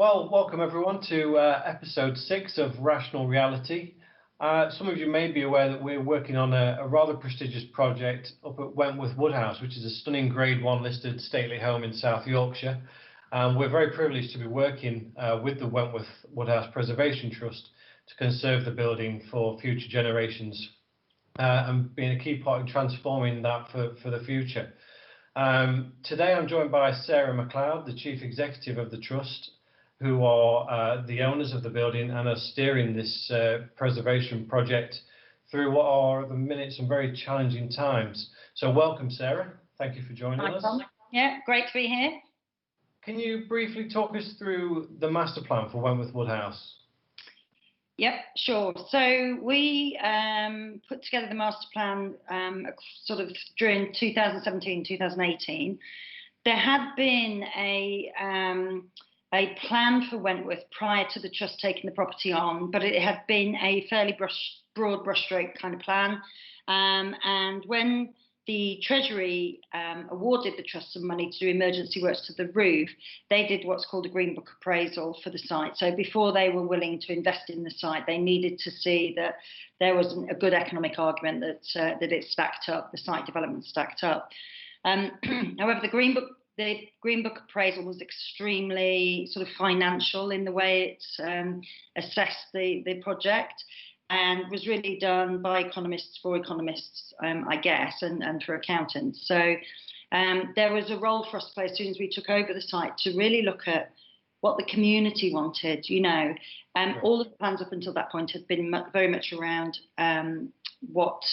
Well, welcome everyone to episode 6 of Rational Reality. Some of you may be aware that we're working on a rather prestigious project up at Wentworth Woodhouse, which is a stunning Grade 1 listed stately home in South Yorkshire. We're very privileged to be working with the Wentworth Woodhouse Preservation Trust to conserve the building for future generations and being a key part in transforming that for the future. Today I'm joined by Sarah McLeod, the Chief Executive of the Trust, who are the owners of the building and are steering this preservation project through what are at the minute some very challenging times. So welcome, Sarah. Thank you for joining us. Yeah, great to be here. Can you briefly talk us through the master plan for Wentworth Woodhouse? Yep, sure. So we put together the master plan sort of during 2017, 2018. There had been a plan for Wentworth prior to the trust taking the property on, but it had been a fairly broad brushstroke kind of plan. And when the Treasury awarded the trust some money to do emergency works to the roof, they did what's called a Green Book appraisal for the site. So before they were willing to invest in the site, they needed to see that there was a good economic argument that it stacked up, the site development stacked up. However, the Green Book appraisal was extremely sort of financial in the way it assessed the project, and was really done by economists for economists, I guess, and for accountants. So there was a role for us to play as soon as we took over the site to really look at what the community wanted. All of the plans up until that point had been very much around what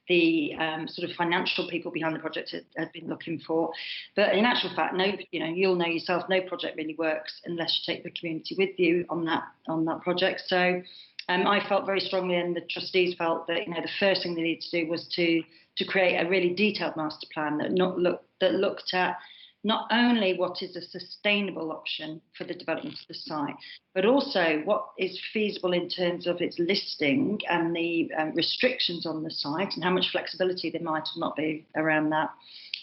the sort of financial people behind the project had been looking for. But in actual fact, you'll know yourself, no project really works unless you take the community with you on that project. So I felt very strongly, and the trustees felt that the first thing they needed to do was to create a really detailed master plan that looked at not only what is a sustainable option for the development of the site, but also what is feasible in terms of its listing and the restrictions on the site and how much flexibility there might or not be around that,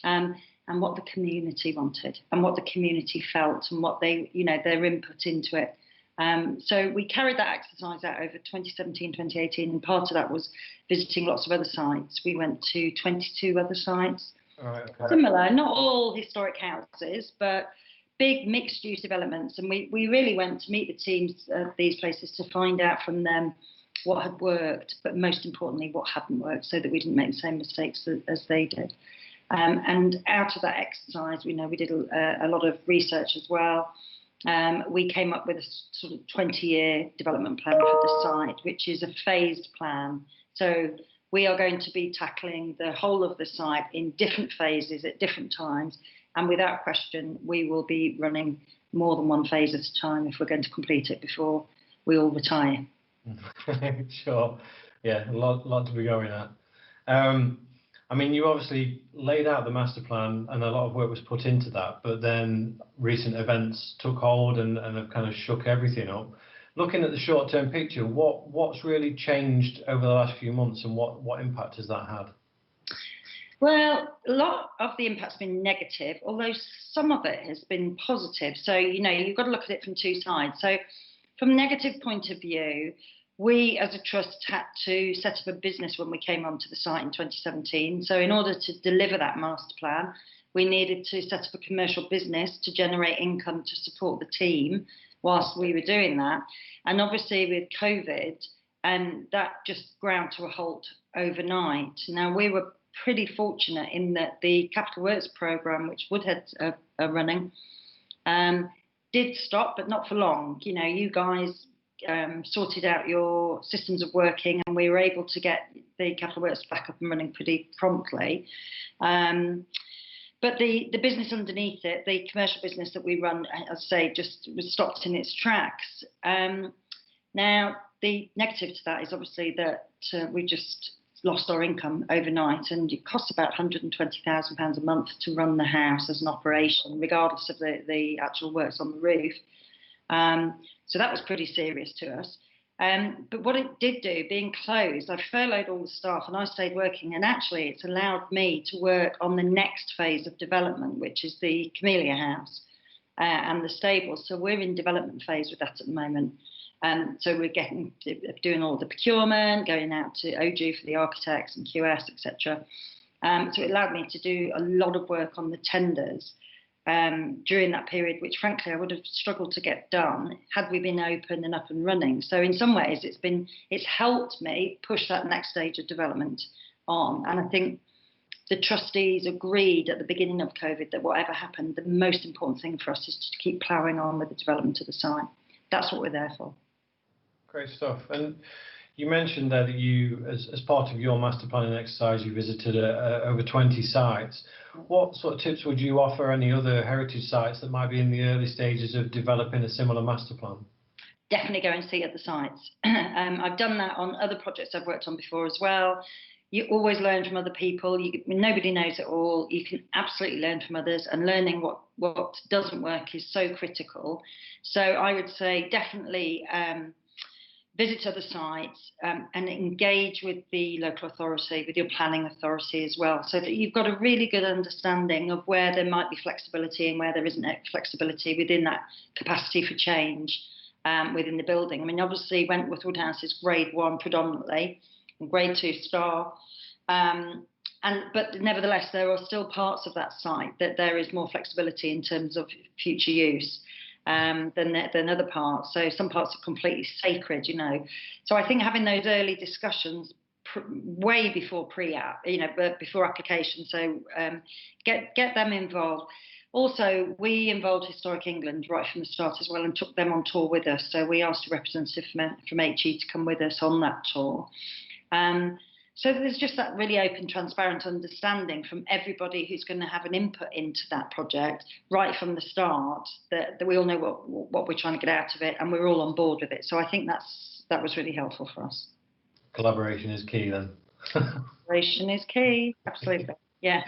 and what the community wanted and what the community felt and what they, their input into it. So we carried that exercise out over 2017, 2018, and part of that was visiting lots of other sites. We went to 22 other sites. Right, okay. Similar, not all historic houses, but big mixed-use developments. And we really went to meet the teams of these places to find out from them what had worked, but most importantly, what hadn't worked, so that we didn't make the same mistakes as they did. And out of that exercise, we did a lot of research as well. We came up with a sort of 20-year development plan for the site, which is a phased plan. So we are going to be tackling the whole of the site in different phases at different times. And without question, we will be running more than one phase at a time if we're going to complete it before we all retire. Sure. Yeah, a lot to be going at. You obviously laid out the master plan and a lot of work was put into that, but then recent events took hold and have kind of shook everything up. Looking at the short-term picture, what's really changed over the last few months, and what impact has that had? Well, a lot of the impact's been negative, although some of it has been positive. So, you've got to look at it from two sides. So from a negative point of view, we as a trust had to set up a business when we came onto the site in 2017. So in order to deliver that master plan, we needed to set up a commercial business to generate income to support the team whilst we were doing that. And obviously with COVID, that just ground to a halt overnight. Now, we were pretty fortunate in that the Capital Works programme, which Woodhead are running, did stop, but not for long. You guys sorted out your systems of working, and we were able to get the Capital Works back up and running pretty promptly. But the business underneath it, the commercial business that we run, as I say, just was stopped in its tracks. Now, the negative to that is obviously that we just lost our income overnight, and it costs about £120,000 a month to run the house as an operation, regardless of the actual works on the roof. So that was pretty serious to us. But what it did do, being closed, I furloughed all the staff and I stayed working, and actually it's allowed me to work on the next phase of development, which is the Camellia House. and the stables. So we're in development phase with that at the moment. So we're doing all the procurement, going out to OG for the architects and QS, etc. So it allowed me to do a lot of work on the tenders during that period, which frankly I would have struggled to get done had we been open and up and running. So in some ways it's helped me push that next stage of development on. And I think the trustees agreed at the beginning of COVID that whatever happened, the most important thing for us is to keep ploughing on with the development of the site. That's what we're there for. Great stuff. And you mentioned there that you, as part of your master planning exercise, you visited over 20 sites. What sort of tips would you offer any other heritage sites that might be in the early stages of developing a similar master plan? Definitely go and see other sites. I've done that on other projects I've worked on before as well. You always learn from other people. Nobody knows it all. You can absolutely learn from others, and learning what doesn't work is so critical. So I would say definitely visit other sites and engage with the local authority, with your planning authority as well, so that you've got a really good understanding of where there might be flexibility and where there isn't flexibility within that capacity for change within the building. I mean, obviously Wentworth Woodhouse is grade 1 predominantly, and grade 2 star. But nevertheless, there are still parts of that site that there is more flexibility in terms of future use than other parts. So some parts are completely sacred, you know. So I think having those early discussions way before before application. So get them involved. Also, we involved Historic England right from the start as well and took them on tour with us. So we asked a representative from HE to come with us on that tour. So there's just that really open, transparent understanding from everybody who's going to have an input into that project right from the start, that we all know what we're trying to get out of it and we're all on board with it. So I think that was really helpful for us. Collaboration is key then. Collaboration is key, absolutely. Yeah.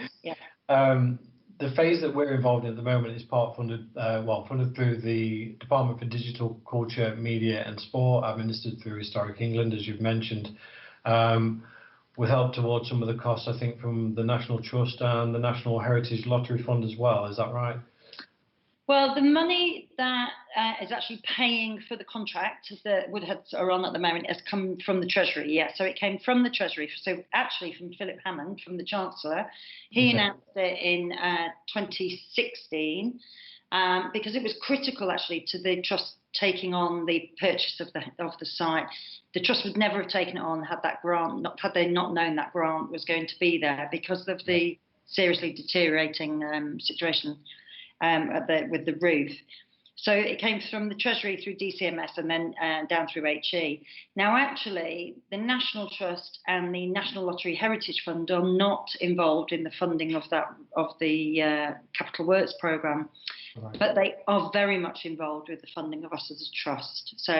The phase that we're involved in at the moment is part funded through the Department for Digital Culture, Media and Sport, administered through Historic England, as you've mentioned. With help towards some of the costs, I think, from the National Trust and the National Heritage Lottery Fund as well. Is that right? Well, the money that is actually paying for the contract that Woodheads are on at the moment has come from the Treasury, yeah. So it came from the Treasury. So actually from Philip Hammond, from the Chancellor. He announced it in 2016 because it was critical actually to the Trust taking on the purchase of the site. The Trust would never have taken it on had they not known that grant was going to be there because of the seriously deteriorating situation with the roof. So it came from the Treasury through DCMS and then down through HE. Now, actually, the National Trust and the National Lottery Heritage Fund are not involved in the funding of the Capital Works programme, but they are very much involved with the funding of us as a trust. So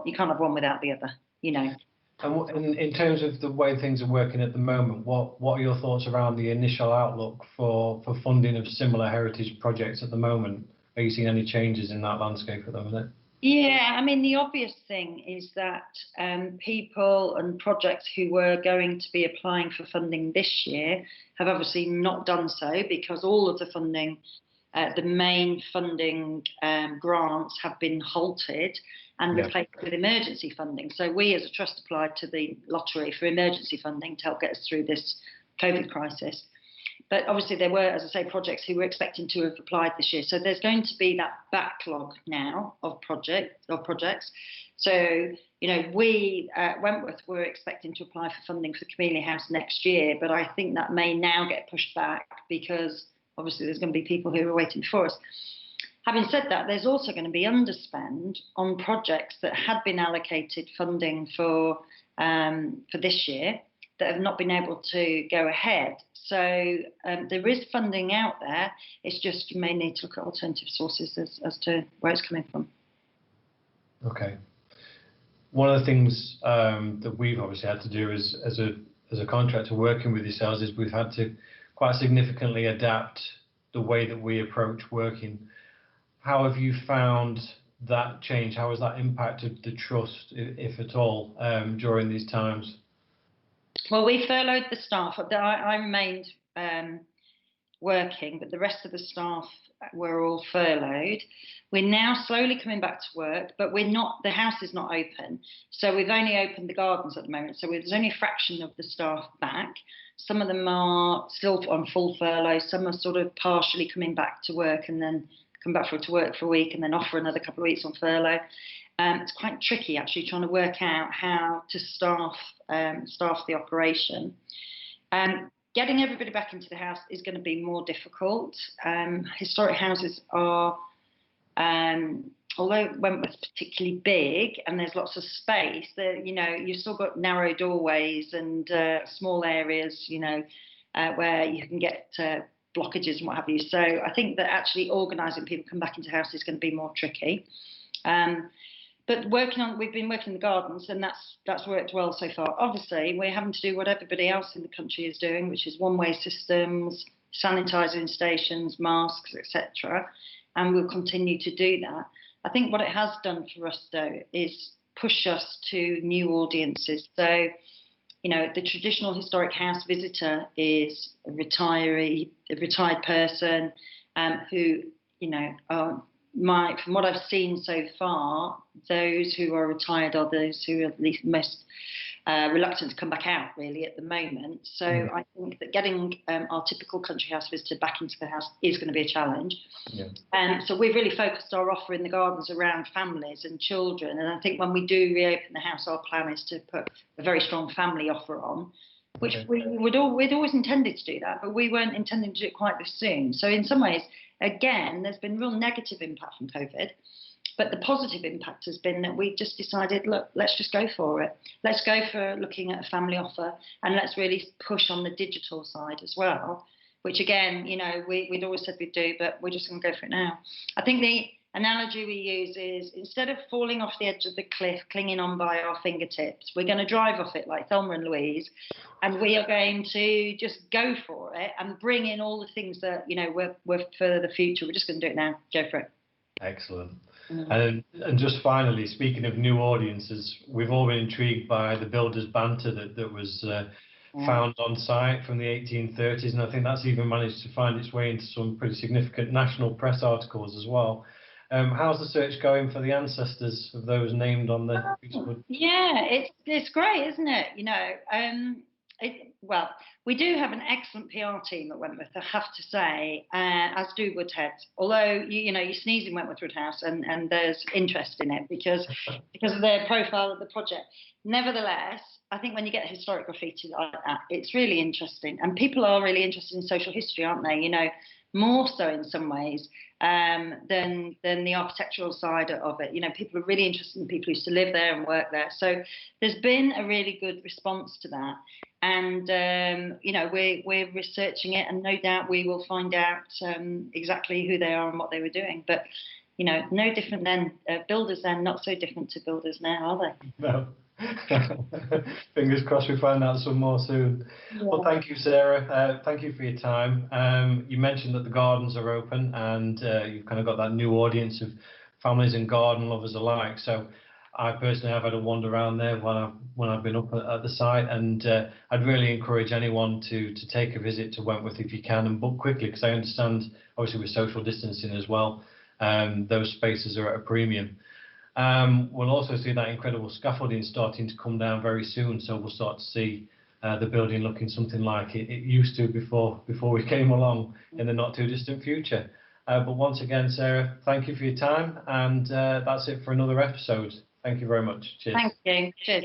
you can't have one without the other, you know. And in terms of the way things are working at the moment, what are your thoughts around the initial outlook for funding of similar heritage projects at the moment? Are you seeing any changes in that landscape at the minute? Yeah, I mean, the obvious thing is that people and projects who were going to be applying for funding this year have obviously not done so because all of the funding, the main funding grants have been halted and replaced with emergency funding. So we as a trust applied to the lottery for emergency funding to help get us through this COVID crisis. But obviously there were, as I say, projects who were expecting to have applied this year. So there's going to be that backlog now of projects. So, you know, we at Wentworth were expecting to apply for funding for the Community House next year, but I think that may now get pushed back because obviously there's going to be people who are waiting before us. Having said that, there's also going to be underspend on projects that had been allocated funding for this year that have not been able to go ahead. So there is funding out there. It's just you may need to look at alternative sources as to where it's coming from. Okay. One of the things that we've obviously had to do as a contractor working with yourselves is we've had to quite significantly adapt the way that we approach working. How have you found that change? How has that impacted the trust, if at all, during these times? Well, we furloughed the staff. I remained working, but the rest of the staff were all furloughed. We're now slowly coming back to work, but we're not. The house is not open, so we've only opened the gardens at the moment. So there's only a fraction of the staff back. Some of them are still on full furlough. Some are sort of partially coming back to work and then come back to work for a week and then off for another couple of weeks on furlough. It's quite tricky actually trying to work out how to staff the operation. Getting everybody back into the house is going to be more difficult. Historic houses are, although Wentworth's particularly big and there's lots of space, you've still got narrow doorways and small areas, where you can get blockages and what have you. So I think that actually organising people come back into the house is going to be more tricky. But we've been working in the gardens, and that's worked well so far. Obviously, we're having to do what everybody else in the country is doing, which is one-way systems, sanitising stations, masks, etc. And we'll continue to do that. I think what it has done for us, though, is push us to new audiences. So, the traditional historic house visitor is a retired person who, from what I've seen so far, those who are retired are those who are at least most reluctant to come back out, really, at the moment. So I think that getting our typical country house visitor back into the house is going to be a challenge. Yeah. So we've really focused our offer in the gardens around families and children. And I think when we do reopen the house, our plan is to put a very strong family offer on, which we'd always intended to do that, but we weren't intending to do it quite this soon. So in some ways, again, there's been real negative impact from COVID, but the positive impact has been that we just decided, look, let's just go for it. Let's go for looking at a family offer, and let's really push on the digital side as well, which again, we'd always said we'd do, but we're just going to go for it now. I think the analogy we use is, instead of falling off the edge of the cliff, clinging on by our fingertips, we're going to drive off it like Thelma and Louise, and we are going to just go for it and bring in all the things that, we're for the future. We're just going to do it now. Go for it. Excellent. And just finally, speaking of new audiences, we've all been intrigued by the builder's banter that was found on site from the 1830s, and I think that's even managed to find its way into some pretty significant national press articles as well. How's the search going for the ancestors of those named on the piece of wood? Yeah, it's great, isn't it? Well, we do have an excellent PR team at Wentworth, I have to say, as do Woodhead. Although you sneeze in Wentworth Woodhouse, and there's interest in it because of their profile of the project. Nevertheless, I think when you get historic graffiti like that, it's really interesting, and people are really interested in social history, aren't they? More so in some ways than the architectural side of it. People are really interested in people who used to live there and work there. So there's been a really good response to that. And, we're researching it, and no doubt we will find out exactly who they are and what they were doing. But, no different then. Builders then, not so different to builders now, are they? No. Fingers crossed we find out some more soon. Yeah. Well, thank you, Sarah. Thank you for your time. You mentioned that the gardens are open, and you've kind of got that new audience of families and garden lovers alike. So I personally have had a wander around there when I've been up at the site, and I'd really encourage anyone to take a visit to Wentworth if you can, and book quickly, because I understand, obviously with social distancing as well, those spaces are at a premium. We'll also see that incredible scaffolding starting to come down very soon, so we'll start to see the building looking something like it used to before we came along in the not too distant future. But once again, Sarah, thank you for your time, and that's it for another episode. Thank you very much. Cheers. Thank you. Cheers.